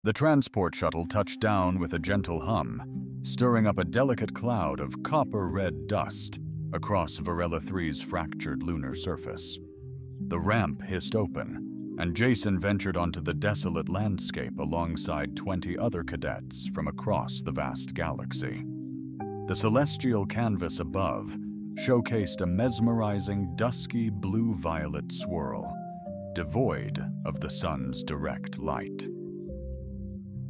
The transport shuttle touched down with a gentle hum, stirring up a delicate cloud of copper-red dust across Varela 3's fractured lunar surface. The ramp hissed open, and Jason ventured onto the desolate landscape alongside 20 other cadets from across the vast galaxy. The celestial canvas above showcased a mesmerizing dusky blue-violet swirl, devoid of the sun's direct light.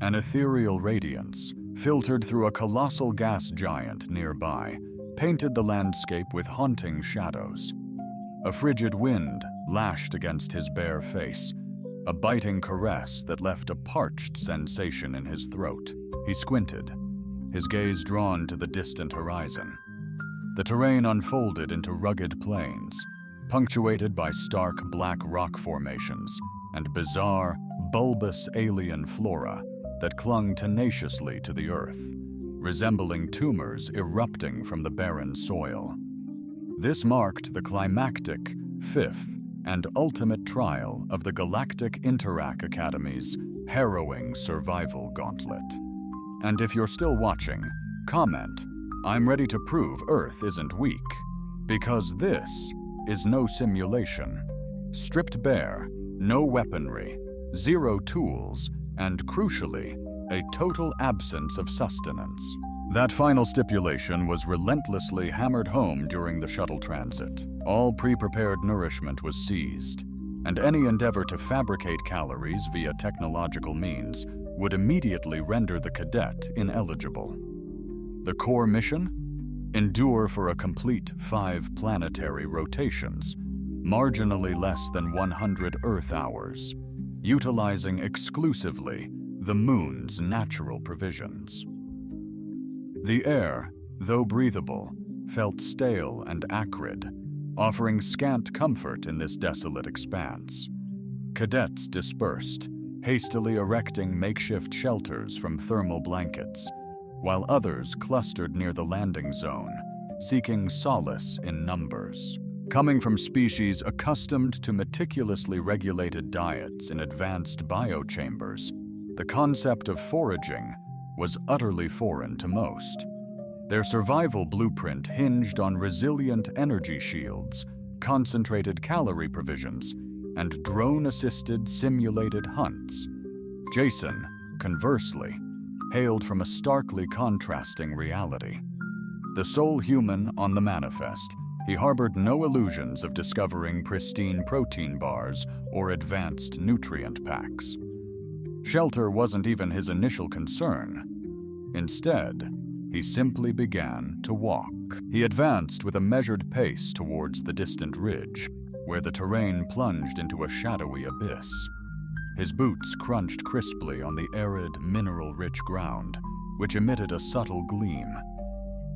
An ethereal radiance, filtered through a colossal gas giant nearby, painted the landscape with haunting shadows. A frigid wind lashed against his bare face, a biting caress that left a parched sensation in his throat. He squinted, his gaze drawn to the distant horizon. The terrain unfolded into rugged plains, punctuated by stark black rock formations and bizarre, bulbous alien flora that clung tenaciously to the earth, resembling tumors erupting from the barren soil. This marked the climactic, fifth, and ultimate trial of the Galactic Academy's harrowing survival gauntlet. And if you're still watching, comment, "I'm ready to prove Earth isn't weak," because this is no simulation. Stripped bare, no weaponry, zero tools, and crucially, a total absence of sustenance. That final stipulation was relentlessly hammered home during the shuttle transit. All pre-prepared nourishment was seized, and any endeavor to fabricate calories via technological means would immediately render the cadet ineligible. The core mission? Endure for a complete 5 planetary rotations, marginally less than 100 Earth hours, utilizing exclusively the moon's natural provisions. The air, though breathable, felt stale and acrid, offering scant comfort in this desolate expanse. Cadets dispersed, hastily erecting makeshift shelters from thermal blankets, while others clustered near the landing zone, seeking solace in numbers. Coming from species accustomed to meticulously regulated diets in advanced biochambers, the concept of foraging was utterly foreign to most. Their survival blueprint hinged on resilient energy shields, concentrated calorie provisions, and drone-assisted simulated hunts. Jason, conversely, hailed from a starkly contrasting reality. The sole human on the manifest, he harbored no illusions of discovering pristine protein bars or advanced nutrient packs. Shelter wasn't even his initial concern. Instead, he simply began to walk. He advanced with a measured pace towards the distant ridge, where the terrain plunged into a shadowy abyss. His boots crunched crisply on the arid, mineral-rich ground, which emitted a subtle gleam.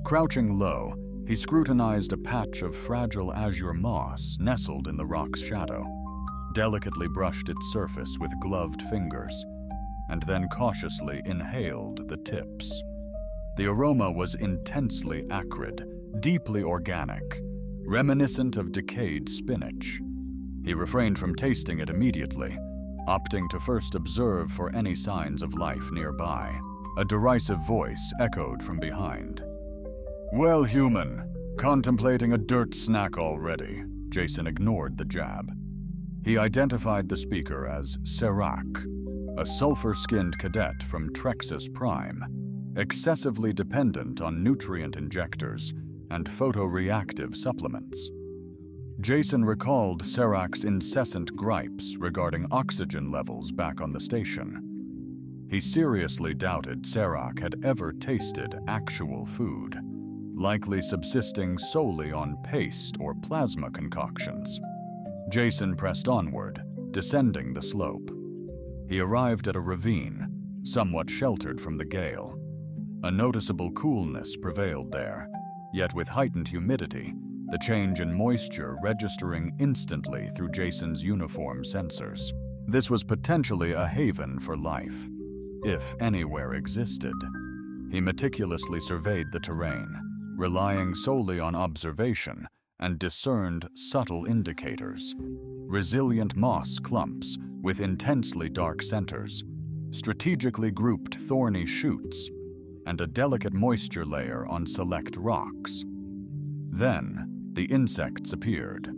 Crouching low, he scrutinized a patch of fragile azure moss nestled in the rock's shadow, delicately brushed its surface with gloved fingers, and then cautiously inhaled the tips. The aroma was intensely acrid, deeply organic, reminiscent of decayed spinach. He refrained from tasting it immediately, opting to first observe for any signs of life nearby. A derisive voice echoed from behind. "Well, human, contemplating a dirt snack already." Jason ignored the jab. He identified the speaker as Serac, a sulfur-skinned cadet from Trexus Prime, excessively dependent on nutrient injectors and photoreactive supplements. Jason recalled Serac's incessant gripes regarding oxygen levels back on the station. He seriously doubted Serac had ever tasted actual food, likely subsisting solely on paste or plasma concoctions. Jason pressed onward, descending the slope. He arrived at a ravine, somewhat sheltered from the gale. A noticeable coolness prevailed there, yet with heightened humidity, the change in moisture registering instantly through Jason's uniform sensors. This was potentially a haven for life, if anywhere existed. He meticulously surveyed the terrain, relying solely on observation, and discerned subtle indicators. Resilient moss clumps with intensely dark centers, strategically grouped thorny shoots, and a delicate moisture layer on select rocks. Then, the insects appeared.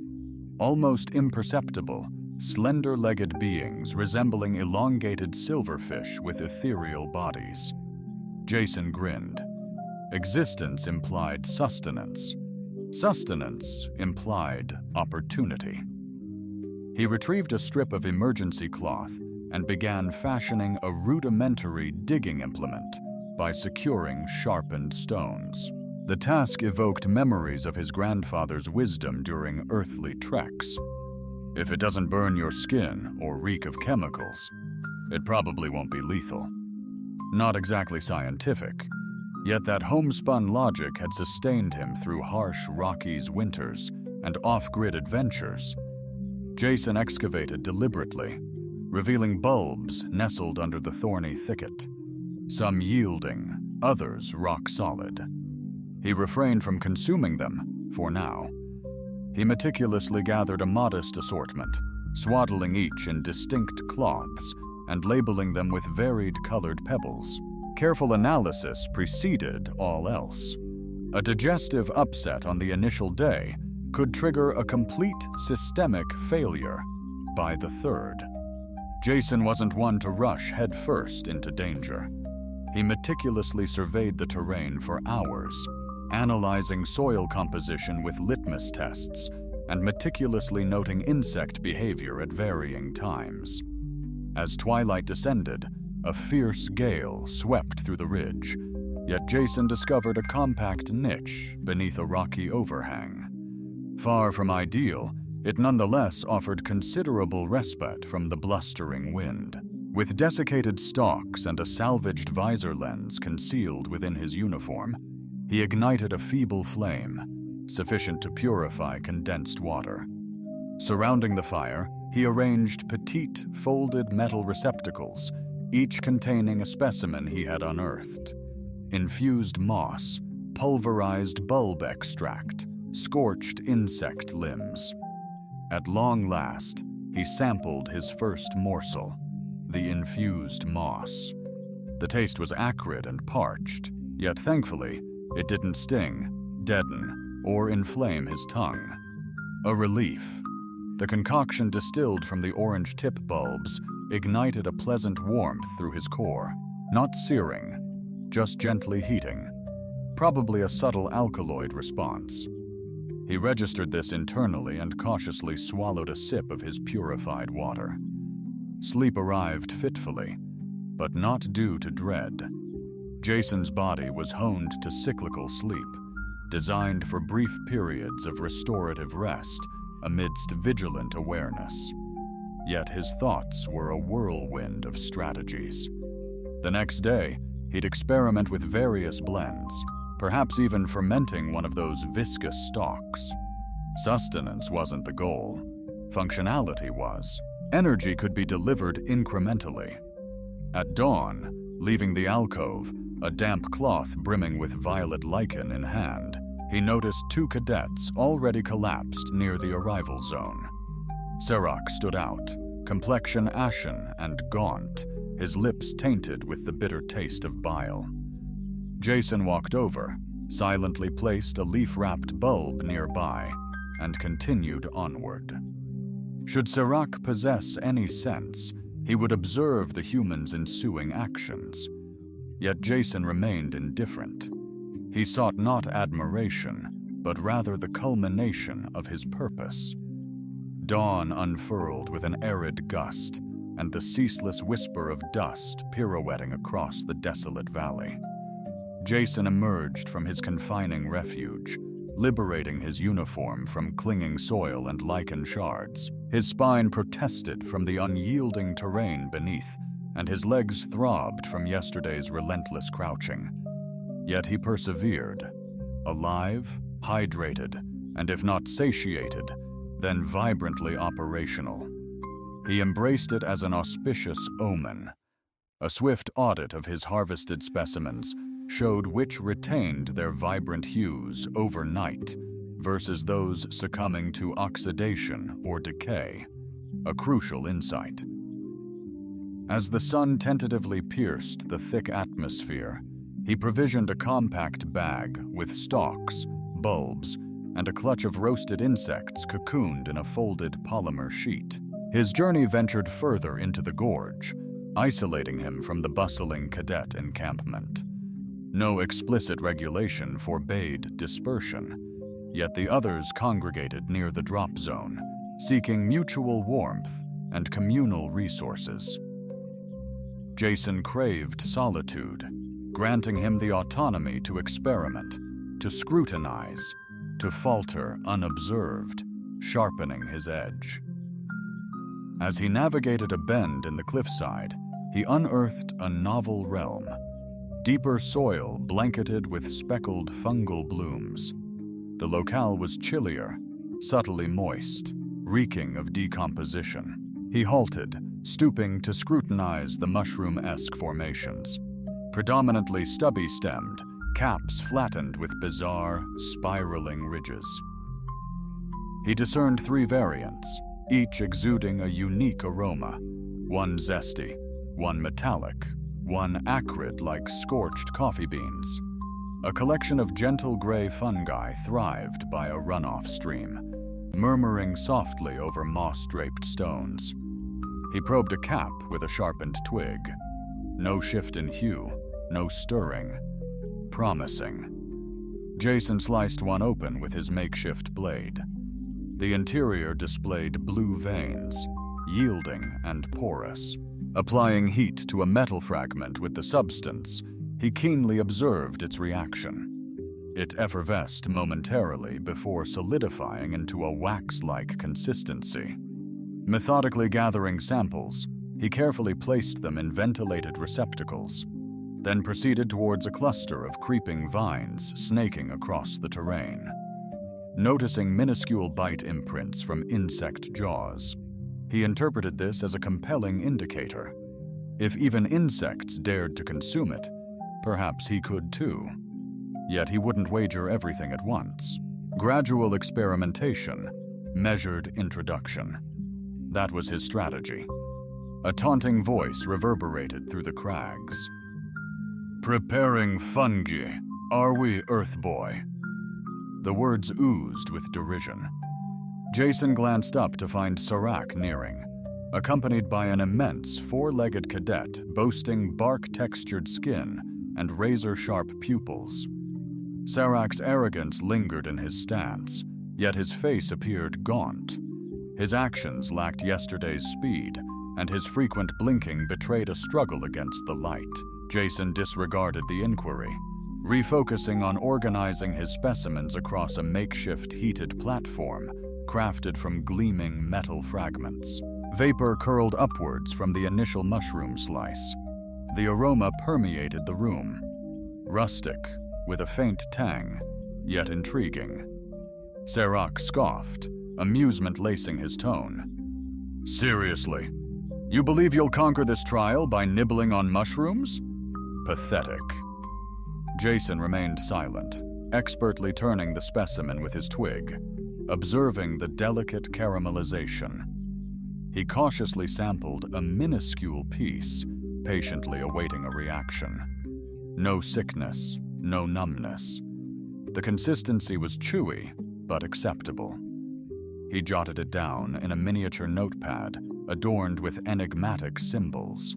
Almost imperceptible, slender-legged beings resembling elongated silverfish with ethereal bodies. Jason grinned. Existence implied sustenance. Sustenance implied opportunity. He retrieved a strip of emergency cloth and began fashioning a rudimentary digging implement by securing sharpened stones. The task evoked memories of his grandfather's wisdom during earthly treks. If it doesn't burn your skin or reek of chemicals, it probably won't be lethal. Not exactly scientific, yet that homespun logic had sustained him through harsh Rockies winters and off-grid adventures. Jason excavated deliberately, revealing bulbs nestled under the thorny thicket, some yielding, others rock-solid. He refrained from consuming them, for now. He meticulously gathered a modest assortment, swaddling each in distinct cloths and labeling them with varied colored pebbles. Careful analysis preceded all else. A digestive upset on the initial day could trigger a complete systemic failure by the third. Jason wasn't one to rush headfirst into danger. He meticulously surveyed the terrain for hours, analyzing soil composition with litmus tests and meticulously noting insect behavior at varying times. As twilight descended, a fierce gale swept through the ridge, yet Jason discovered a compact niche beneath a rocky overhang. Far from ideal, it nonetheless offered considerable respite from the blustering wind. With desiccated stalks and a salvaged visor lens concealed within his uniform, he ignited a feeble flame, sufficient to purify condensed water. Surrounding the fire, he arranged petite, folded metal receptacles, each containing a specimen he had unearthed. Infused moss, pulverized bulb extract, scorched insect limbs. At long last, he sampled his first morsel, the infused moss. The taste was acrid and parched, yet thankfully, it didn't sting, deaden, or inflame his tongue. A relief. The concoction distilled from the orange tip bulbs ignited a pleasant warmth through his core, not searing, just gently heating, probably a subtle alkaloid response. He registered this internally and cautiously swallowed a sip of his purified water. Sleep arrived fitfully, but not due to dread. Jason's body was honed to cyclical sleep, designed for brief periods of restorative rest amidst vigilant awareness. Yet his thoughts were a whirlwind of strategies. The next day, he'd experiment with various blends, perhaps even fermenting one of those viscous stalks. Sustenance wasn't the goal. Functionality was. Energy could be delivered incrementally. At dawn, leaving the alcove, a damp cloth brimming with violet lichen in hand, he noticed 2 cadets already collapsed near the arrival zone. Sirach stood out, complexion ashen and gaunt, his lips tainted with the bitter taste of bile. Jason walked over, silently placed a leaf-wrapped bulb nearby, and continued onward. Should Sirach possess any sense, he would observe the human's ensuing actions. Yet Jason remained indifferent. He sought not admiration, but rather the culmination of his purpose. Dawn unfurled with an arid gust, and the ceaseless whisper of dust pirouetting across the desolate valley. Jason emerged from his confining refuge, liberating his uniform from clinging soil and lichen shards. His spine protested from the unyielding terrain beneath, and his legs throbbed from yesterday's relentless crouching. Yet he persevered, alive, hydrated, and if not satiated, then vibrantly operational. He embraced it as an auspicious omen. A swift audit of his harvested specimens showed which retained their vibrant hues overnight versus those succumbing to oxidation or decay, a crucial insight. As the sun tentatively pierced the thick atmosphere, he provisioned a compact bag with stalks, bulbs, and a clutch of roasted insects cocooned in a folded polymer sheet. His journey ventured further into the gorge, isolating him from the bustling cadet encampment. No explicit regulation forbade dispersion, yet the others congregated near the drop zone, seeking mutual warmth and communal resources. Jason craved solitude, granting him the autonomy to experiment, to scrutinize, to falter unobserved, sharpening his edge. As he navigated a bend in the cliffside, he unearthed a novel realm, deeper soil blanketed with speckled fungal blooms. The locale was chillier, subtly moist, reeking of decomposition. He halted, stooping to scrutinize the mushroom-esque formations. Predominantly stubby-stemmed, caps flattened with bizarre, spiraling ridges. He discerned 3 variants, each exuding a unique aroma, one zesty, one metallic, one acrid like scorched coffee beans. A collection of gentle gray fungi thrived by a runoff stream, murmuring softly over moss-draped stones. He probed a cap with a sharpened twig. No shift in hue, no stirring. Promising. Jason sliced one open with his makeshift blade. The interior displayed blue veins, yielding and porous. Applying heat to a metal fragment with the substance, he keenly observed its reaction. It effervesced momentarily before solidifying into a wax-like consistency. Methodically gathering samples, he carefully placed them in ventilated receptacles, then proceeded towards a cluster of creeping vines snaking across the terrain. Noticing minuscule bite imprints from insect jaws, he interpreted this as a compelling indicator. If even insects dared to consume it, perhaps he could too. Yet he wouldn't wager everything at once. Gradual experimentation, measured introduction. That was his strategy. A taunting voice reverberated through the crags. "Preparing fungi, are we, Earth Boy?" The words oozed with derision. Jason glanced up to find Serac nearing, accompanied by an immense 4-legged cadet boasting bark-textured skin and razor-sharp pupils. Serac's arrogance lingered in his stance, yet his face appeared gaunt. His actions lacked yesterday's speed, and his frequent blinking betrayed a struggle against the light. Jason disregarded the inquiry, refocusing on organizing his specimens across a makeshift heated platform crafted from gleaming metal fragments. Vapor curled upwards from the initial mushroom slice. The aroma permeated the room. Rustic, with a faint tang, yet intriguing. Serac scoffed, amusement lacing his tone. "Seriously, you believe you'll conquer this trial by nibbling on mushrooms? Pathetic." Jason remained silent, expertly turning the specimen with his twig, observing the delicate caramelization. He cautiously sampled a minuscule piece, patiently awaiting a reaction. No sickness, no numbness. The consistency was chewy, but acceptable. He jotted it down in a miniature notepad adorned with enigmatic symbols.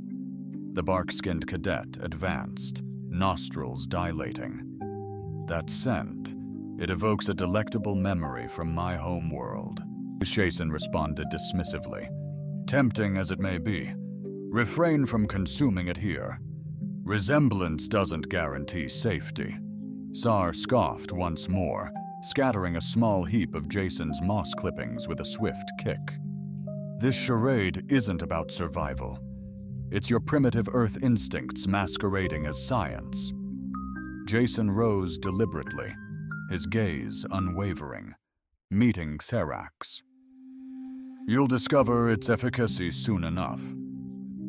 The bark-skinned cadet advanced, nostrils dilating. "That scent, it evokes a delectable memory from my home world," Jason responded dismissively. "Tempting as it may be, refrain from consuming it here. Resemblance doesn't guarantee safety." Sar scoffed once more, scattering a small heap of Jason's moss clippings with a swift kick. "This charade isn't about survival. It's your primitive Earth instincts masquerading as science." Jason rose deliberately, his gaze unwavering, meeting Serac's. "You'll discover its efficacy soon enough."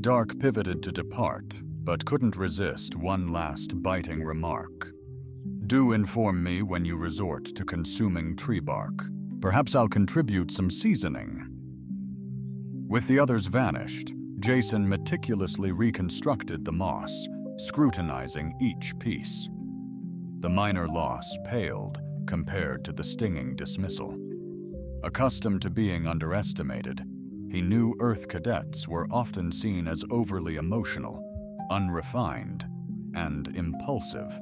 Dark pivoted to depart, but couldn't resist one last biting remark. "Do inform me when you resort to consuming tree bark. Perhaps I'll contribute some seasoning." With the others vanished, Jason meticulously reconstructed the moss, scrutinizing each piece. The minor loss paled compared to the stinging dismissal. Accustomed to being underestimated, he knew Earth cadets were often seen as overly emotional, unrefined, and impulsive.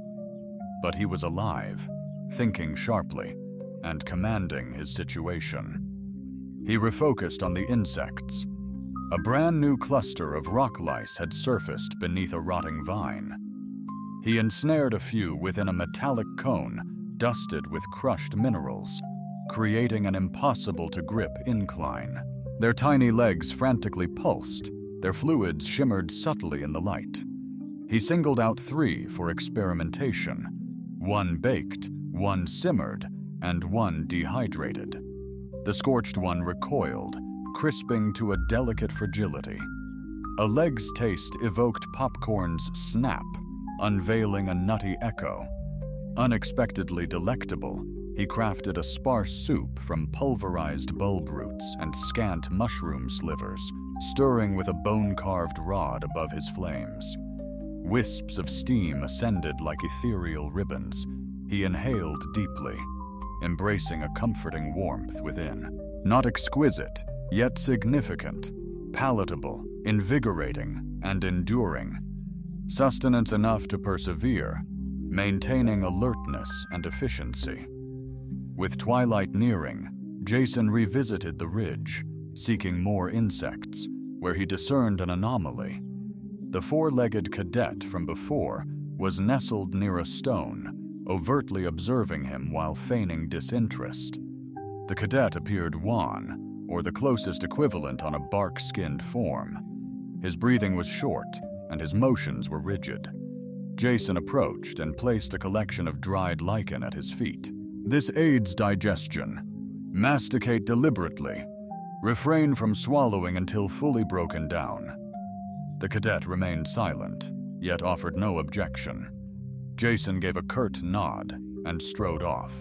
But he was alive, thinking sharply, and commanding his situation. He refocused on the insects. A brand new cluster of rock lice had surfaced beneath a rotting vine. He ensnared a few within a metallic cone dusted with crushed minerals, creating an impossible-to-grip incline. Their tiny legs frantically pulsed, their fluids shimmered subtly in the light. He singled out 3 for experimentation. 1 baked, 1 simmered, and 1 dehydrated. The scorched one recoiled, crisping to a delicate fragility. A leg's taste evoked popcorn's snap, unveiling a nutty echo. Unexpectedly delectable, he crafted a sparse soup from pulverized bulb roots and scant mushroom slivers, stirring with a bone-carved rod above his flames. Wisps of steam ascended like ethereal ribbons. He inhaled deeply, embracing a comforting warmth within. Not exquisite, yet significant, palatable, invigorating, and enduring. Sustenance enough to persevere, maintaining alertness and efficiency. With twilight nearing, Jason revisited the ridge, seeking more insects, where he discerned an anomaly. The 4-legged cadet from before was nestled near a stone, overtly observing him while feigning disinterest. The cadet appeared wan, or the closest equivalent on a bark-skinned form. His breathing was short, and his motions were rigid. Jason approached and placed a collection of dried lichen at his feet. This aids digestion. Masticate deliberately. Refrain from swallowing until fully broken down. The cadet remained silent, yet offered no objection. Jason gave a curt nod and strode off.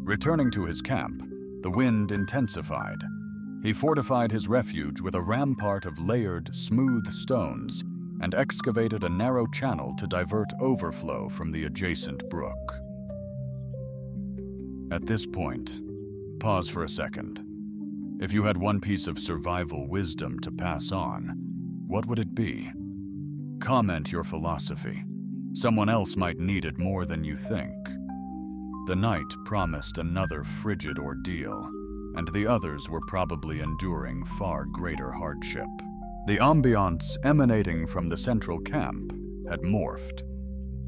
Returning to his camp, the wind intensified. He fortified his refuge with a rampart of layered, smooth stones and excavated a narrow channel to divert overflow from the adjacent brook. At this point, pause for a second. If you had one piece of survival wisdom to pass on, what would it be? Comment your philosophy. Someone else might need it more than you think. The night promised another frigid ordeal, and the others were probably enduring far greater hardship. The ambiance emanating from the central camp had morphed.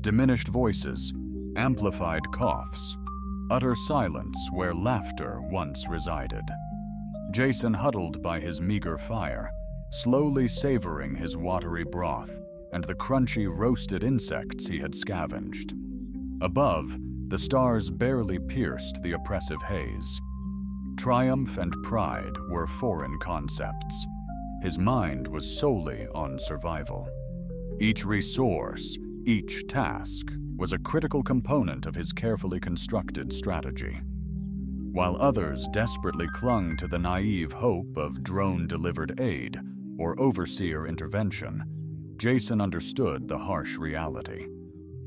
Diminished voices, amplified coughs, utter silence where laughter once resided. Jason huddled by his meager fire, slowly savoring his watery broth and the crunchy roasted insects he had scavenged. Above, the stars barely pierced the oppressive haze. Triumph and pride were foreign concepts. His mind was solely on survival. Each resource, each task, was a critical component of his carefully constructed strategy. While others desperately clung to the naive hope of drone-delivered aid or overseer intervention, Jason understood the harsh reality.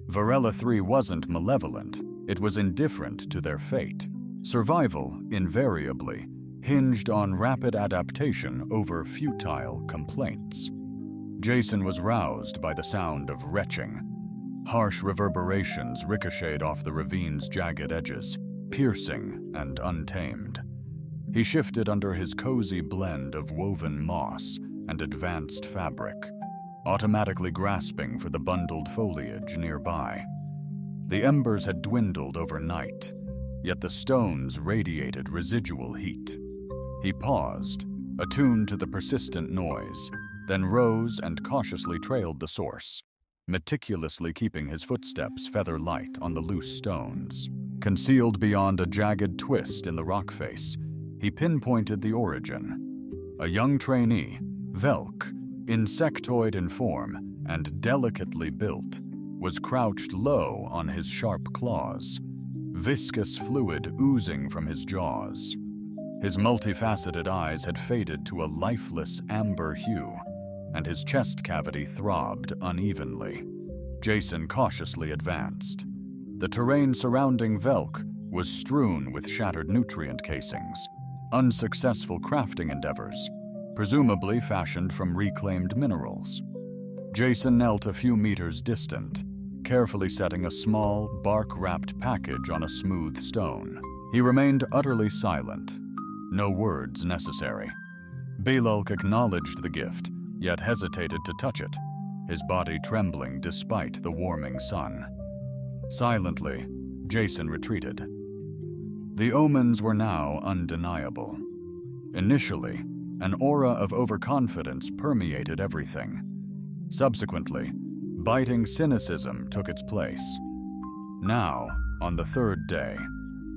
Varela 3 wasn't malevolent, it was indifferent to their fate. Survival, invariably, hinged on rapid adaptation over futile complaints. Jason was roused by the sound of retching. Harsh reverberations ricocheted off the ravine's jagged edges, piercing and untamed. He shifted under his cozy blend of woven moss and advanced fabric, automatically grasping for the bundled foliage nearby. The embers had dwindled overnight, yet the stones radiated residual heat. He paused, attuned to the persistent noise, then rose and cautiously trailed the source, meticulously keeping his footsteps feather light on the loose stones. Concealed beyond a jagged twist in the rock face, he pinpointed the origin. A young trainee, Velk, insectoid in form and delicately built, was crouched low on his sharp claws, viscous fluid oozing from his jaws. His multifaceted eyes had faded to a lifeless amber hue, and his chest cavity throbbed unevenly. Jason cautiously advanced. The terrain surrounding Velk was strewn with shattered nutrient casings, unsuccessful crafting endeavors, presumably fashioned from reclaimed minerals. Jason knelt a few meters distant, carefully setting a small, bark-wrapped package on a smooth stone. He remained utterly silent, no words necessary. Belulk acknowledged the gift, yet hesitated to touch it, his body trembling despite the warming sun. Silently, Jason retreated. The omens were now undeniable. Initially, an aura of overconfidence permeated everything. Subsequently, biting cynicism took its place. Now, on the third day,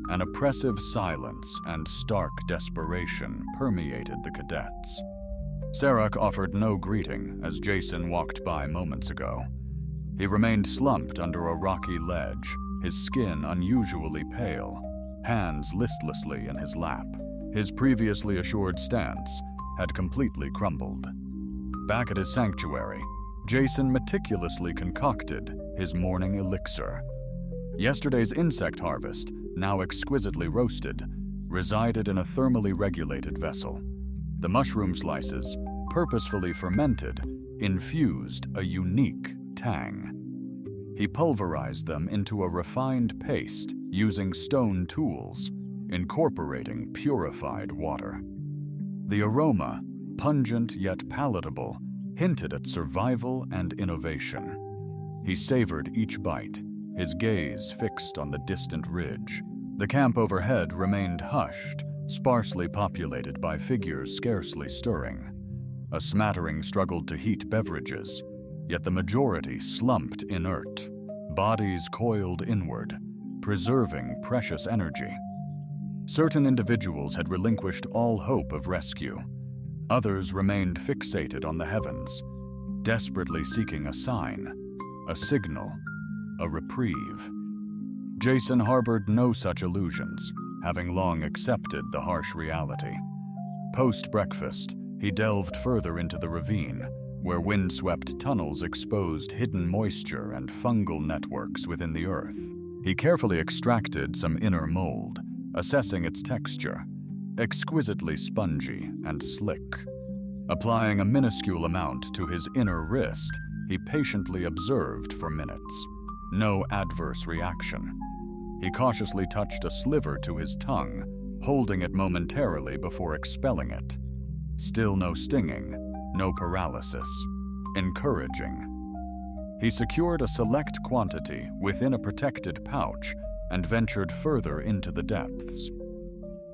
an oppressive silence and stark desperation permeated the cadets. Sarek offered no greeting as Jason walked by moments ago. He remained slumped under a rocky ledge, his skin unusually pale, hands listlessly in his lap. His previously assured stance had completely crumbled. Back at his sanctuary, Jason meticulously concocted his morning elixir. Yesterday's insect harvest, now exquisitely roasted, resided in a thermally regulated vessel. The mushroom slices, purposefully fermented, infused a unique tang. He pulverized them into a refined paste using stone tools, incorporating purified water. The aroma, pungent yet palatable, hinted at survival and innovation. He savored each bite, his gaze fixed on the distant ridge. The camp overhead remained hushed, sparsely populated by figures scarcely stirring. A smattering struggled to heat beverages, yet the majority slumped inert, bodies coiled inward, preserving precious energy. Certain individuals had relinquished all hope of rescue. Others remained fixated on the heavens, desperately seeking a sign, a signal, a reprieve. Jason harbored no such illusions, having long accepted the harsh reality. Post-breakfast, he delved further into the ravine, where windswept tunnels exposed hidden moisture and fungal networks within the earth. He carefully extracted some inner mold, assessing its texture, exquisitely spongy and slick. Applying a minuscule amount to his inner wrist, he patiently observed for minutes. No adverse reaction. He cautiously touched a sliver to his tongue, holding it momentarily before expelling it. Still no stinging, no paralysis. Encouraging. He secured a select quantity within a protected pouch and ventured further into the depths.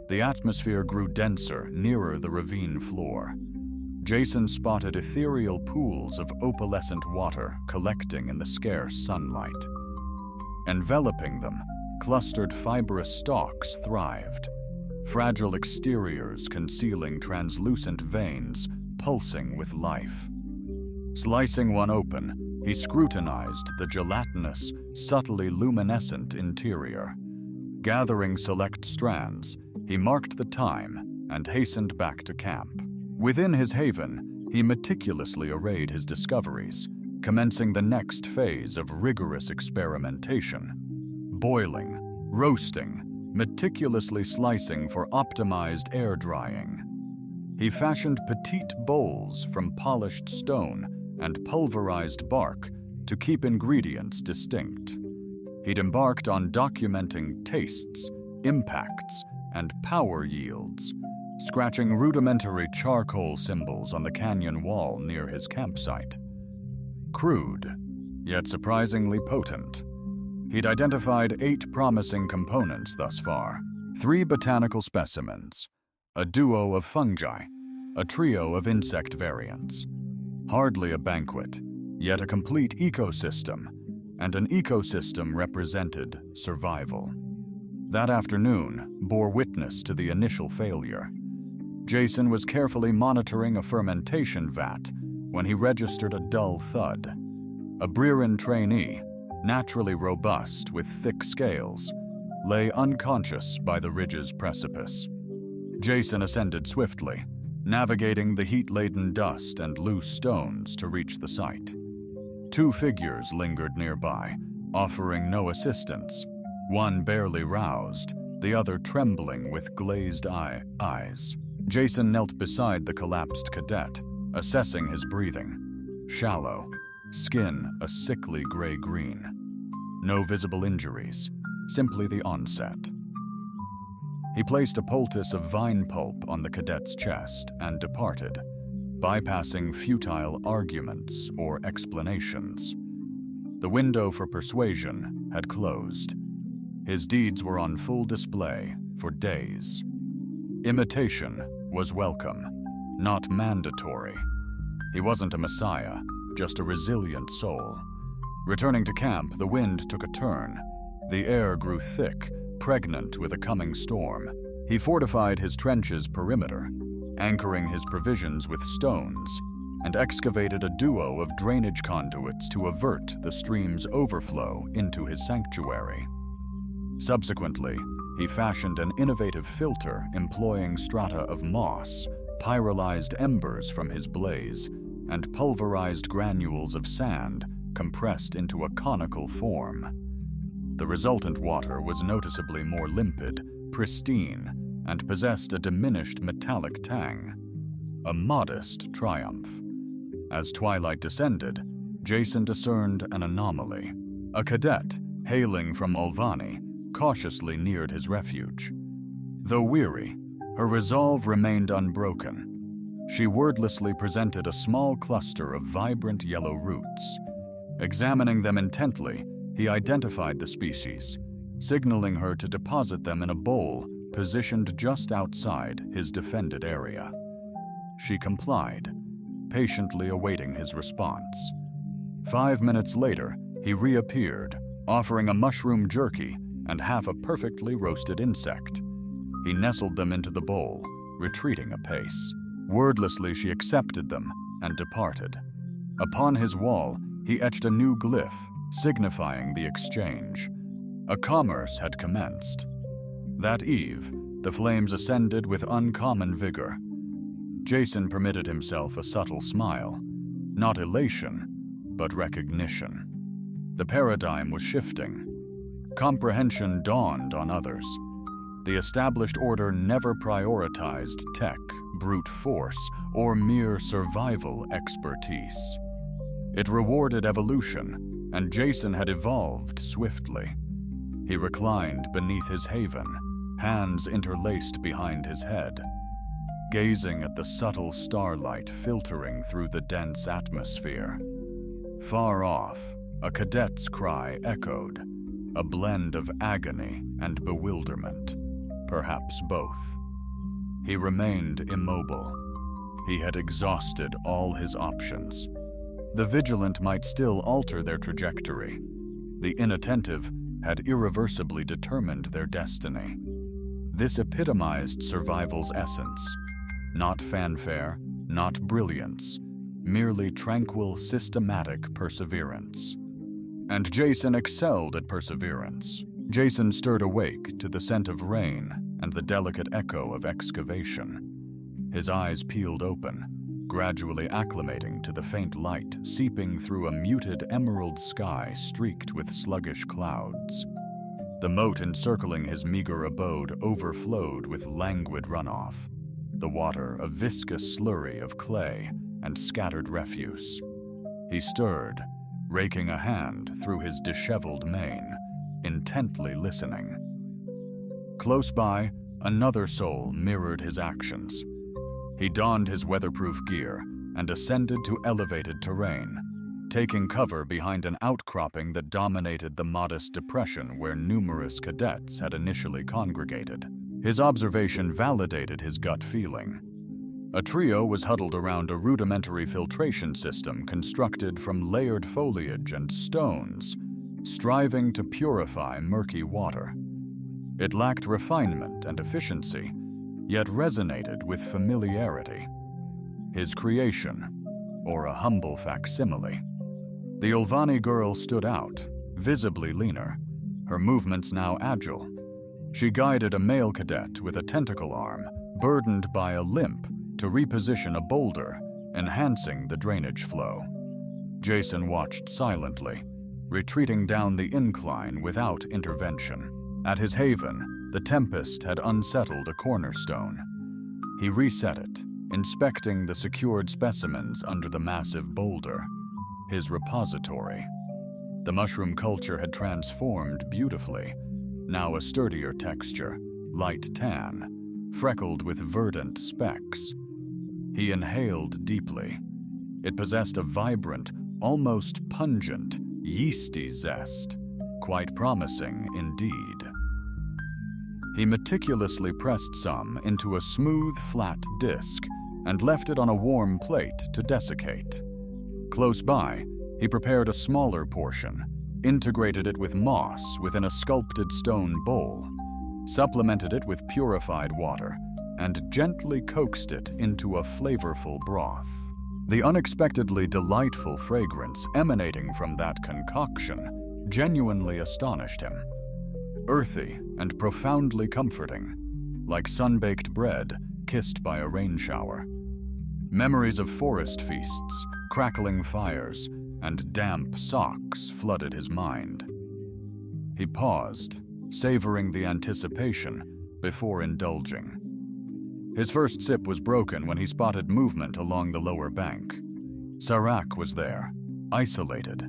The atmosphere grew denser nearer the ravine floor. Jason spotted ethereal pools of opalescent water collecting in the scarce sunlight. Enveloping them, clustered fibrous stalks thrived, fragile exteriors concealing translucent veins pulsing with life. Slicing one open, he scrutinized the gelatinous, subtly luminescent interior. Gathering select strands, he marked the time and hastened back to camp. Within his haven, he meticulously arrayed his discoveries, commencing the next phase of rigorous experimentation. Boiling, roasting, meticulously slicing for optimized air drying. He fashioned petite bowls from polished stone and pulverized bark to keep ingredients distinct. He'd embarked on documenting tastes, impacts, and power yields, scratching rudimentary charcoal symbols on the canyon wall near his campsite. Crude, yet surprisingly potent. He'd identified 8 promising components thus far: 3 botanical specimens, a duo of fungi, a trio of insect variants. Hardly a banquet, yet a complete ecosystem, and an ecosystem represented survival. That afternoon bore witness to the initial failure. Jason was carefully monitoring a fermentation vat when he registered a dull thud. A Breeran trainee, naturally robust with thick scales, lay unconscious by the ridge's precipice. Jason ascended swiftly, navigating the heat-laden dust and loose stones to reach the site. Two figures lingered nearby, offering no assistance, one barely roused, the other trembling with glazed eyes. Jason knelt beside the collapsed cadet, assessing his breathing. Shallow, skin a sickly gray-green. No visible injuries, simply the onset. He placed a poultice of vine pulp on the cadet's chest and departed, bypassing futile arguments or explanations. The window for persuasion had closed. His deeds were on full display for days. Imitation was welcome, not mandatory. He wasn't a messiah, just a resilient soul. Returning to camp, the wind took a turn. The air grew thick, pregnant with a coming storm. He fortified his trench's perimeter, anchoring his provisions with stones, and excavated a duo of drainage conduits to avert the stream's overflow into his sanctuary. Subsequently, he fashioned an innovative filter employing strata of moss, pyrolyzed embers from his blaze, and pulverized granules of sand compressed into a conical form. The resultant water was noticeably more limpid, pristine, and possessed a diminished metallic tang. A modest triumph. As twilight descended, Jason discerned an anomaly. A cadet, hailing from Olvani, cautiously neared his refuge. Though weary, her resolve remained unbroken. She wordlessly presented a small cluster of vibrant yellow roots. Examining them intently, he identified the species, signaling her to deposit them in a bowl positioned just outside his defended area. She complied, patiently awaiting his response. 5 minutes later, he reappeared, offering a mushroom jerky and half a perfectly roasted insect. He nestled them into the bowl, retreating a pace. Wordlessly, she accepted them and departed. Upon his wall, he etched a new glyph, signifying the exchange. A commerce had commenced. That eve, the flames ascended with uncommon vigor. Jason permitted himself a subtle smile. Not elation, but recognition. The paradigm was shifting. Comprehension dawned on others. The established order never prioritized tech, brute force, or mere survival expertise. It rewarded evolution, and Jason had evolved swiftly. He reclined beneath his haven, hands interlaced behind his head, gazing at the subtle starlight filtering through the dense atmosphere. Far off, a cadet's cry echoed, a blend of agony and bewilderment, perhaps both. He remained immobile. He had exhausted all his options. The vigilant might still alter their trajectory. The inattentive had irreversibly determined their destiny. This epitomized survival's essence. Not fanfare, not brilliance, merely tranquil, systematic perseverance. And Jason excelled at perseverance. Jason stirred awake to the scent of rain and the delicate echo of excavation. His eyes peeled open, gradually acclimating to the faint light seeping through a muted emerald sky streaked with sluggish clouds. The moat encircling his meager abode overflowed with languid runoff, the water a viscous slurry of clay and scattered refuse. He stirred, raking a hand through his disheveled mane, intently listening. Close by, another soul mirrored his actions. He donned his weatherproof gear and ascended to elevated terrain, taking cover behind an outcropping that dominated the modest depression where numerous cadets had initially congregated. His observation validated his gut feeling. A trio was huddled around a rudimentary filtration system constructed from layered foliage and stones, striving to purify murky water. It lacked refinement and efficiency, yet resonated with familiarity. His creation, or a humble facsimile. The Olvani girl stood out, visibly leaner, her movements now agile. She guided a male cadet with a tentacle arm, burdened by a limp, to reposition a boulder, enhancing the drainage flow. Jason watched silently, retreating down the incline without intervention. At his haven, the tempest had unsettled a cornerstone. He reset it, inspecting the secured specimens under the massive boulder, his repository. The mushroom culture had transformed beautifully, now a sturdier texture, light tan, freckled with verdant specks. He inhaled deeply. It possessed a vibrant, almost pungent, yeasty zest, quite promising indeed. He meticulously pressed some into a smooth, flat disc and left it on a warm plate to desiccate. Close by, he prepared a smaller portion, integrated it with moss within a sculpted stone bowl, supplemented it with purified water, and gently coaxed it into a flavorful broth. The unexpectedly delightful fragrance emanating from that concoction genuinely astonished him. Earthy and profoundly comforting, like sun-baked bread kissed by a rain shower. Memories of forest feasts, crackling fires, and damp socks flooded his mind. He paused, savoring the anticipation before indulging. His first sip was broken when he spotted movement along the lower bank. Serac was there, isolated,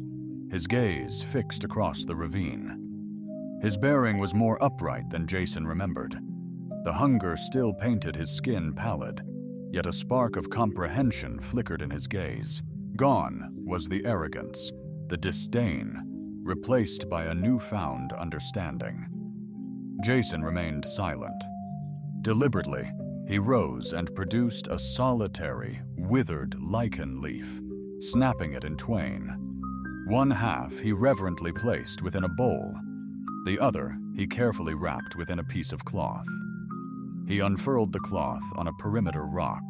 his gaze fixed across the ravine. His bearing was more upright than Jason remembered. The hunger still painted his skin pallid, yet a spark of comprehension flickered in his gaze. Gone was the arrogance, the disdain, replaced by a newfound understanding. Jason remained silent. Deliberately, he rose and produced a solitary, withered lichen leaf, snapping it in twain. One half he reverently placed within a bowl. The other he carefully wrapped within a piece of cloth. He unfurled the cloth on a perimeter rock,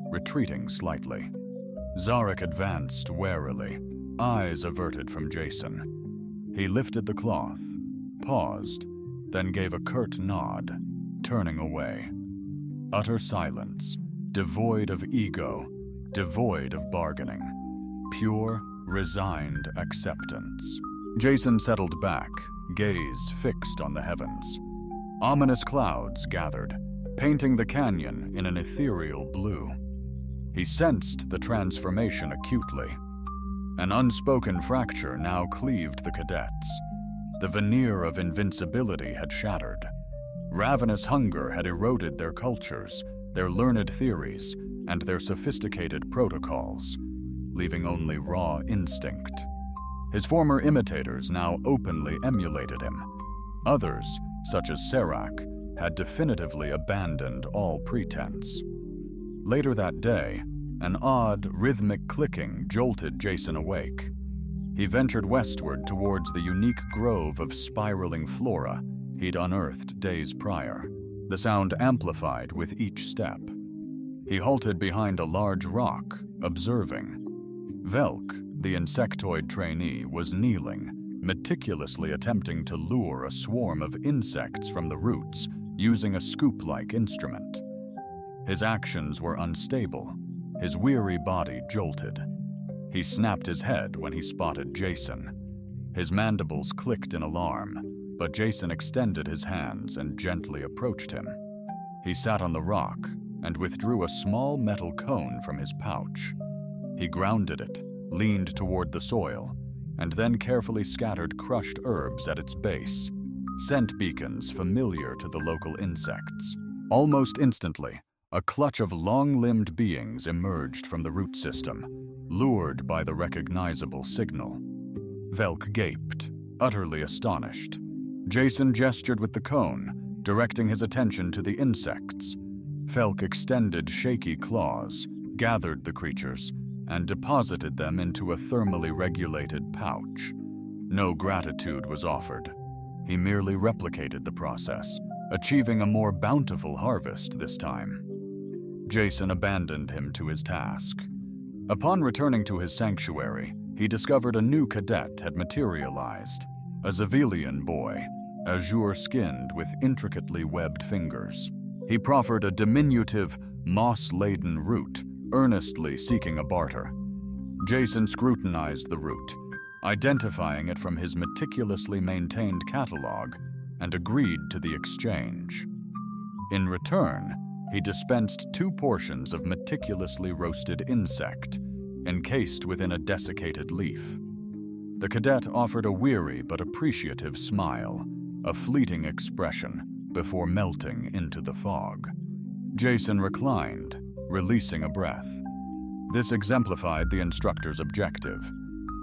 retreating slightly. Zarek advanced warily, eyes averted from Jason. He lifted the cloth, paused, then gave a curt nod, turning away. Utter silence, devoid of ego, devoid of bargaining. Pure, resigned acceptance. Jason settled back, gaze fixed on the heavens. Ominous clouds gathered, painting the canyon in an ethereal blue. He sensed the transformation acutely. An unspoken fracture now cleaved the cadets. The veneer of invincibility had shattered. Ravenous hunger had eroded their cultures, their learned theories, and their sophisticated protocols, leaving only raw instinct. His former imitators now openly emulated him. Others, such as Serac, had definitively abandoned all pretense. Later that day, an odd, rhythmic clicking jolted Jason awake. He ventured westward towards the unique grove of spiraling flora he'd unearthed days prior, the sound amplified with each step. He halted behind a large rock, observing. Velk, the insectoid trainee, was kneeling, meticulously attempting to lure a swarm of insects from the roots using a scoop-like instrument. His actions were unstable, his weary body jolted. He snapped his head when he spotted Jason. His mandibles clicked in alarm, but Jason extended his hands and gently approached him. He sat on the rock and withdrew a small metal cone from his pouch. He grounded it, leaned toward the soil, and then carefully scattered crushed herbs at its base, scent beacons familiar to the local insects. Almost instantly, a clutch of long-limbed beings emerged from the root system, lured by the recognizable signal. Velk gaped, utterly astonished. Jason gestured with the cone, directing his attention to the insects. Velk extended shaky claws, gathered the creatures, and deposited them into a thermally regulated pouch. No gratitude was offered. He merely replicated the process, achieving a more bountiful harvest this time. Jason abandoned him to his task. Upon returning to his sanctuary, he discovered a new cadet had materialized, a Zavilian boy, azure-skinned with intricately webbed fingers. He proffered a diminutive, moss-laden root, earnestly seeking a barter. Jason scrutinized the root, identifying it from his meticulously maintained catalog, and agreed to the exchange. In return, he dispensed 2 portions of meticulously roasted insect, encased within a desiccated leaf. The cadet offered a weary but appreciative smile, a fleeting expression, before melting into the fog. Jason reclined, releasing a breath. This exemplified the instructor's objective: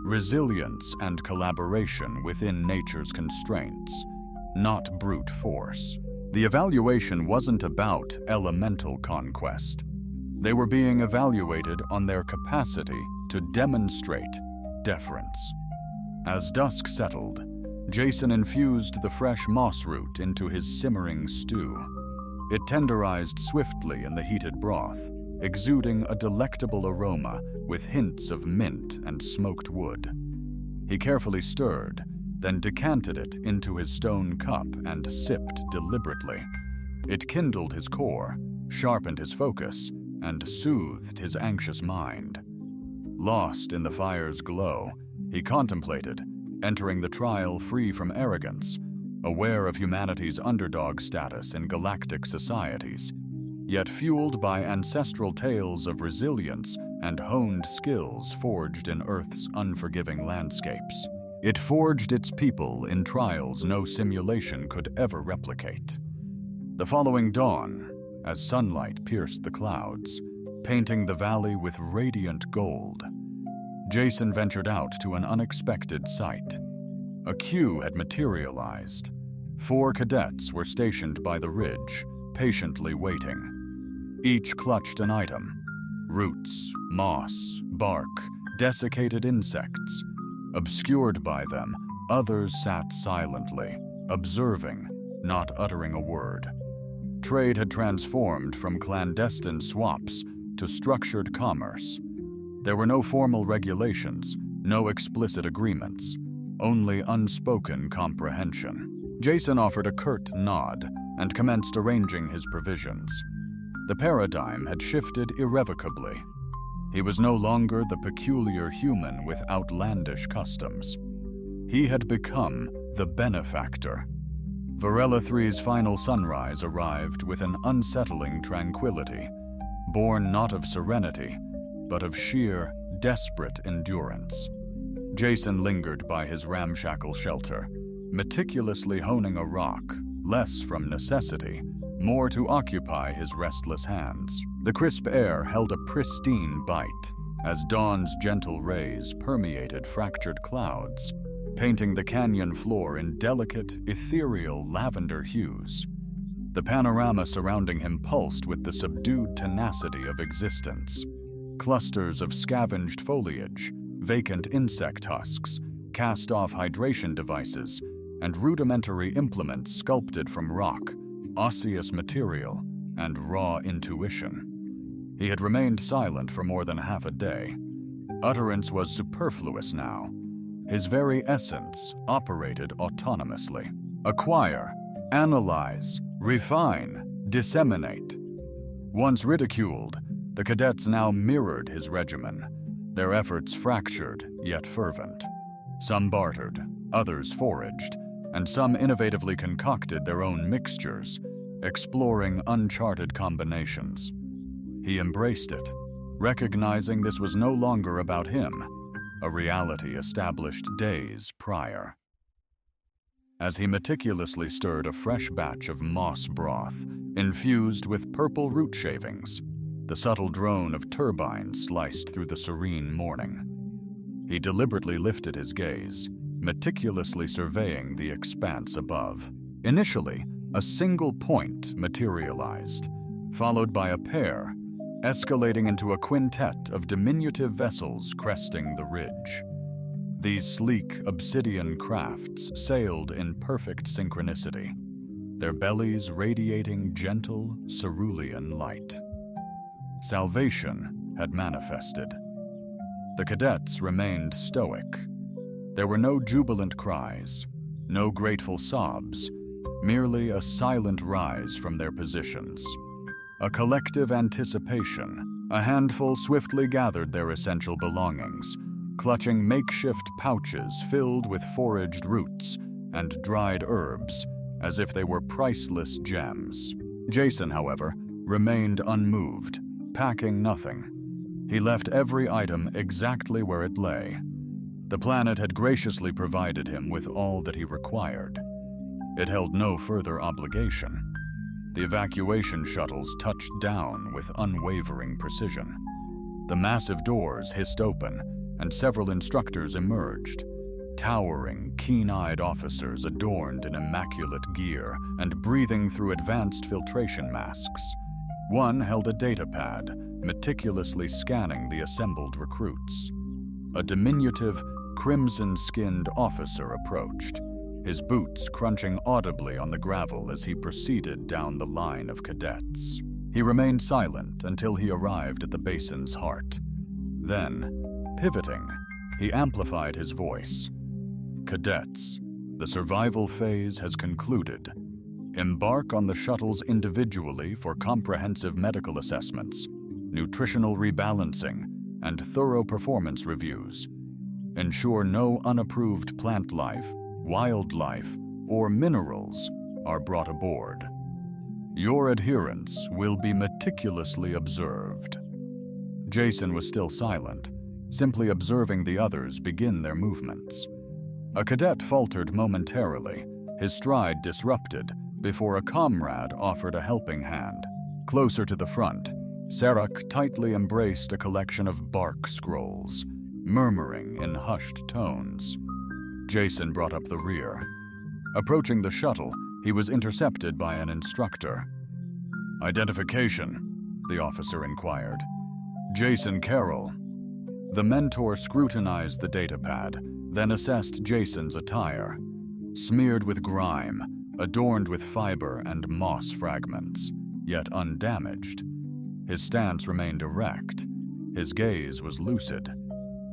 resilience and collaboration within nature's constraints, not brute force. The evaluation wasn't about elemental conquest. They were being evaluated on their capacity to demonstrate deference. As dusk settled, Jason infused the fresh moss root into his simmering stew. It tenderized swiftly in the heated broth, exuding a delectable aroma with hints of mint and smoked wood. He carefully stirred, then decanted it into his stone cup and sipped deliberately. It kindled his core, sharpened his focus, and soothed his anxious mind. Lost in the fire's glow, he contemplated, entering the trial free from arrogance, aware of humanity's underdog status in galactic societies, yet fueled by ancestral tales of resilience and honed skills forged in Earth's unforgiving landscapes. It forged its people in trials no simulation could ever replicate. The following dawn, as sunlight pierced the clouds, painting the valley with radiant gold, Jason ventured out to an unexpected sight. A queue had materialized. 4 cadets were stationed by the ridge, patiently waiting. Each clutched an item: roots, moss, bark, desiccated insects. Obscured by them, others sat silently, observing, not uttering a word. Trade had transformed from clandestine swaps to structured commerce. There were no formal regulations, no explicit agreements, only unspoken comprehension. Jason offered a curt nod and commenced arranging his provisions. The paradigm had shifted irrevocably. He was no longer the peculiar human with outlandish customs. He had become the benefactor. Varela 3's final sunrise arrived with an unsettling tranquility, born not of serenity, but of sheer, desperate endurance. Jason lingered by his ramshackle shelter, meticulously honing a rock, less from necessity, more to occupy his restless hands. The crisp air held a pristine bite as dawn's gentle rays permeated fractured clouds, painting the canyon floor in delicate, ethereal lavender hues. The panorama surrounding him pulsed with the subdued tenacity of existence. Clusters of scavenged foliage, vacant insect husks, cast-off hydration devices, and rudimentary implements sculpted from rock, osseous material, and raw intuition. He had remained silent for more than half a day. Utterance was superfluous now. His very essence operated autonomously. Acquire, analyze, refine, disseminate. Once ridiculed, the cadets now mirrored his regimen, their efforts fractured yet fervent. Some bartered, others foraged, and some innovatively concocted their own mixtures, exploring uncharted combinations. He embraced it, recognizing this was no longer about him, a reality established days prior. As he meticulously stirred a fresh batch of moss broth, infused with purple root shavings, the subtle drone of turbines sliced through the serene morning. He deliberately lifted his gaze, meticulously surveying the expanse above. Initially, a single point materialized, followed by a pair, escalating into a quintet of diminutive vessels cresting the ridge. These sleek obsidian crafts sailed in perfect synchronicity, their bellies radiating gentle, cerulean light. Salvation had manifested. The cadets remained stoic. There were no jubilant cries, no grateful sobs, merely a silent rise from their positions. A collective anticipation, a handful swiftly gathered their essential belongings, clutching makeshift pouches filled with foraged roots and dried herbs as if they were priceless gems. Jason, however, remained unmoved, packing nothing. He left every item exactly where it lay. The planet had graciously provided him with all that he required. It held no further obligation. The evacuation shuttles touched down with unwavering precision. The massive doors hissed open, and several instructors emerged. Towering, keen-eyed officers adorned in immaculate gear and breathing through advanced filtration masks. One held a data pad, meticulously scanning the assembled recruits. A diminutive, crimson-skinned officer approached, his boots crunching audibly on the gravel as he proceeded down the line of cadets. He remained silent until he arrived at the basin's heart. Then, pivoting, he amplified his voice. "Cadets, the survival phase has concluded. Embark on the shuttles individually for comprehensive medical assessments, nutritional rebalancing, and thorough performance reviews. Ensure no unapproved plant life, wildlife, or minerals are brought aboard. Your adherence will be meticulously observed." Jason was still silent, simply observing the others begin their movements. A cadet faltered momentarily, his stride disrupted, before a comrade offered a helping hand. Closer to the front, Sarak tightly embraced a collection of bark scrolls, murmuring in hushed tones. Jason brought up the rear. Approaching the shuttle, he was intercepted by an instructor. "Identification?" the officer inquired. "Jason Carroll." The mentor scrutinized the datapad, then assessed Jason's attire. Smeared with grime, adorned with fiber and moss fragments, yet undamaged. His stance remained erect. His gaze was lucid.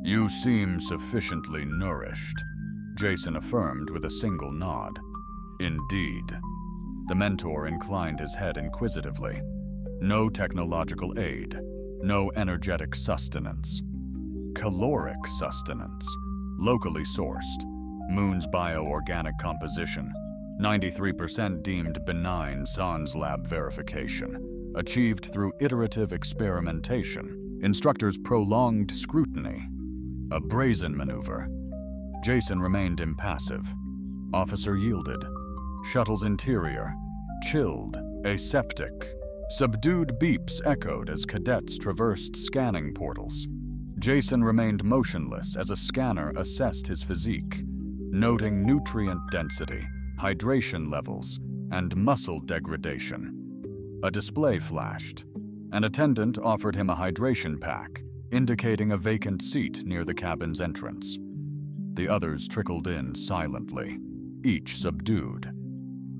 "You seem sufficiently nourished," Jason affirmed with a single nod. "Indeed." The mentor inclined his head inquisitively. "No technological aid, no energetic sustenance. Caloric sustenance, locally sourced. Moon's bioorganic composition, 93% deemed benign Sans lab verification, achieved through iterative experimentation. Instructor's prolonged scrutiny. A brazen maneuver. Jason remained impassive. Officer yielded. Shuttle's interior, chilled, aseptic. Subdued beeps echoed as cadets traversed scanning portals. Jason remained motionless as a scanner assessed his physique, noting nutrient density, hydration levels, and muscle degradation. A display flashed. An attendant offered him a hydration pack, indicating a vacant seat near the cabin's entrance. The others trickled in silently, each subdued.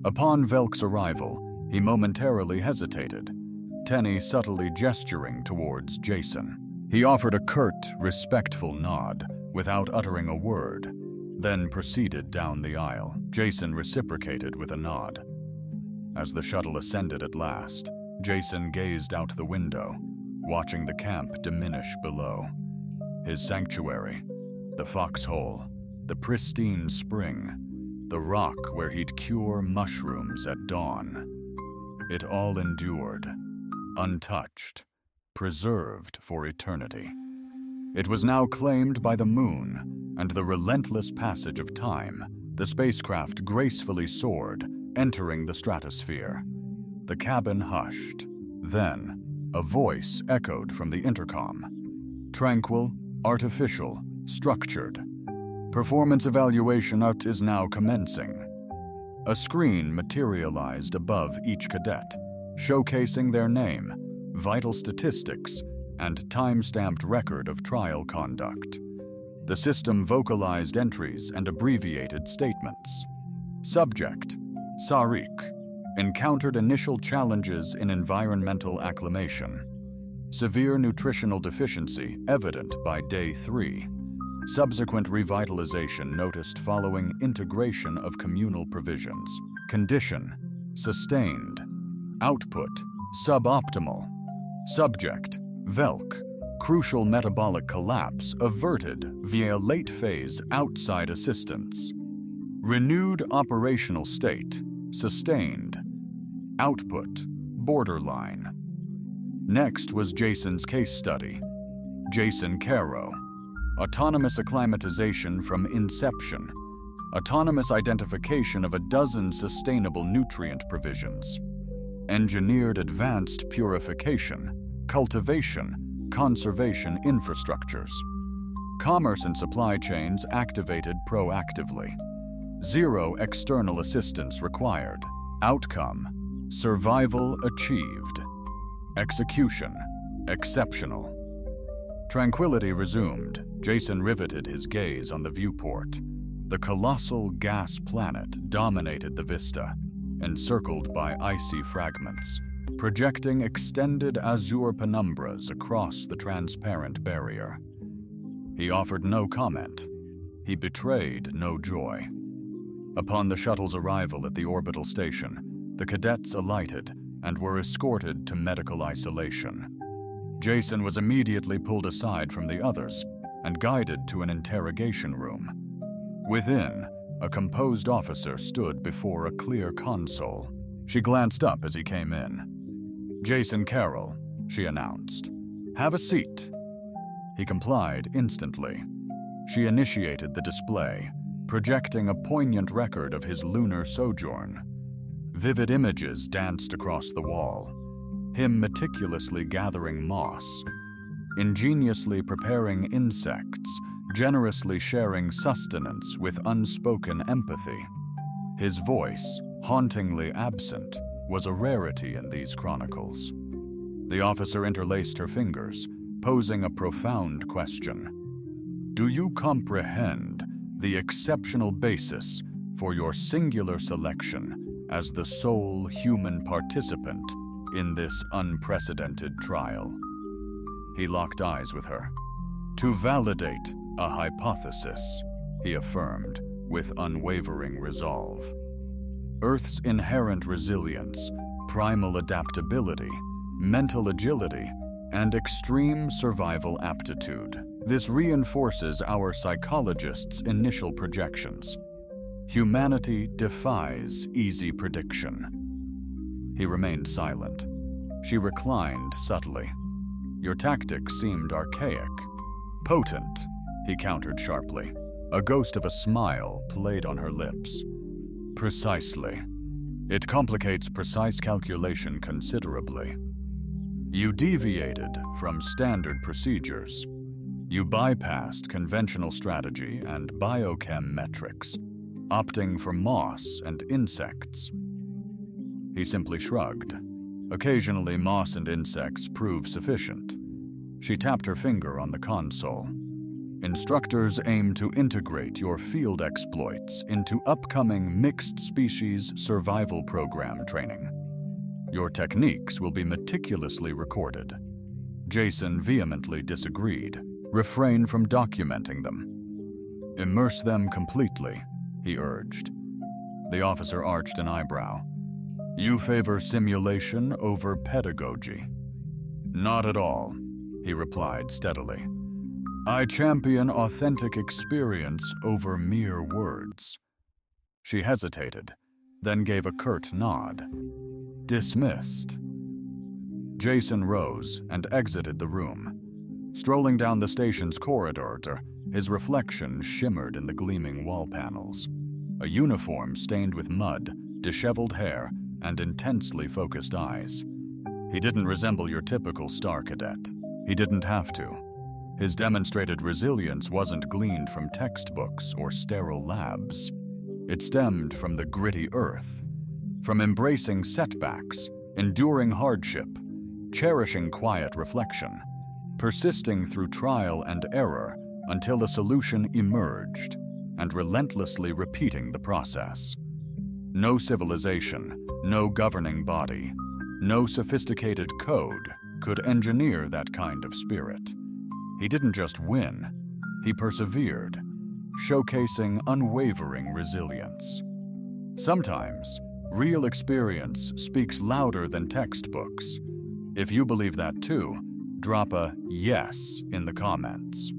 Upon Velk's arrival, he momentarily hesitated, Tenny subtly gesturing towards Jason. He offered a curt, respectful nod, without uttering a word, then proceeded down the aisle. Jason reciprocated with a nod. As the shuttle ascended at last, Jason gazed out the window, watching the camp diminish below. His sanctuary, the foxhole, the pristine spring, the rock where he'd cure mushrooms at dawn. It all endured, untouched, preserved for eternity. It was now claimed by the moon and the relentless passage of time. The spacecraft gracefully soared, entering the stratosphere. The cabin hushed. Then, a voice echoed from the intercom. Tranquil, artificial, structured. Performance evaluation is now commencing. A screen materialized above each cadet, showcasing their name, vital statistics, and time-stamped record of trial conduct. The system vocalized entries and abbreviated statements. Subject, Sarik, encountered initial challenges in environmental acclimation. Severe nutritional deficiency evident by day 3. Subsequent revitalization noticed following integration of communal provisions. Condition, sustained. Output, Suboptimal. Subject, Velk. Crucial metabolic collapse averted via late-phase outside assistance. Renewed operational state, sustained. Output, borderline. Next was Jason's case study. Jason Caro. Autonomous acclimatization from inception. Autonomous identification of a dozen sustainable nutrient provisions. Engineered advanced purification, cultivation, conservation infrastructures. Commerce and supply chains activated proactively. Zero external assistance required. Outcome, survival achieved. Execution, exceptional. Tranquility resumed. Jason riveted his gaze on the viewport. The colossal gas planet dominated the vista, encircled by icy fragments, projecting extended azure penumbras across the transparent barrier. He offered no comment. He betrayed no joy. Upon the shuttle's arrival at the orbital station, the cadets alighted and were escorted to medical isolation. Jason was immediately pulled aside from the others and guided to an interrogation room. Within, a composed officer stood before a clear console. She glanced up as he came in. "Jason Carroll," she announced. "Have a seat." He complied instantly. She initiated the display, projecting a poignant record of his lunar sojourn. Vivid images danced across the wall. Him meticulously gathering moss, ingeniously preparing insects, generously sharing sustenance with unspoken empathy. His voice, hauntingly absent, was a rarity in these chronicles. The officer interlaced her fingers, posing a profound question. "Do you comprehend the exceptional basis for your singular selection as the sole human participant in this unprecedented trial?" He locked eyes with her. "To validate a hypothesis," he affirmed with unwavering resolve. "Earth's inherent resilience, primal adaptability, mental agility, and extreme survival aptitude. This reinforces our psychologists' initial projections. Humanity defies easy prediction." He remained silent. She reclined subtly. "Your tactics seemed archaic." "Potent," he countered sharply. A ghost of a smile played on her lips. "Precisely. It complicates precise calculation considerably. You deviated from standard procedures. You bypassed conventional strategy and biochem metrics, opting for moss and insects." He simply shrugged. "Occasionally, moss and insects prove sufficient." She tapped her finger on the console. "Instructors aim to integrate your field exploits into upcoming mixed-species survival program training. Your techniques will be meticulously recorded." Jason vehemently disagreed. "Refrain from documenting them. Immerse them completely," he urged. The officer arched an eyebrow. "You favor simulation over pedagogy." "Not at all," he replied steadily. "I champion authentic experience over mere words." She hesitated, then gave a curt nod. "Dismissed." Jason rose and exited the room. Strolling down the station's corridor, his reflection shimmered in the gleaming wall panels. A uniform stained with mud, disheveled hair, and intensely focused eyes. He didn't resemble your typical star cadet. He didn't have to. His demonstrated resilience wasn't gleaned from textbooks or sterile labs. It stemmed from the gritty earth, from embracing setbacks, enduring hardship, cherishing quiet reflection, persisting through trial and error until a solution emerged, and relentlessly repeating the process. No civilization, no governing body, no sophisticated code could engineer that kind of spirit. He didn't just win, he persevered, showcasing unwavering resilience. Sometimes, Real experience speaks louder than textbooks. If you believe that too, drop a yes in the comments.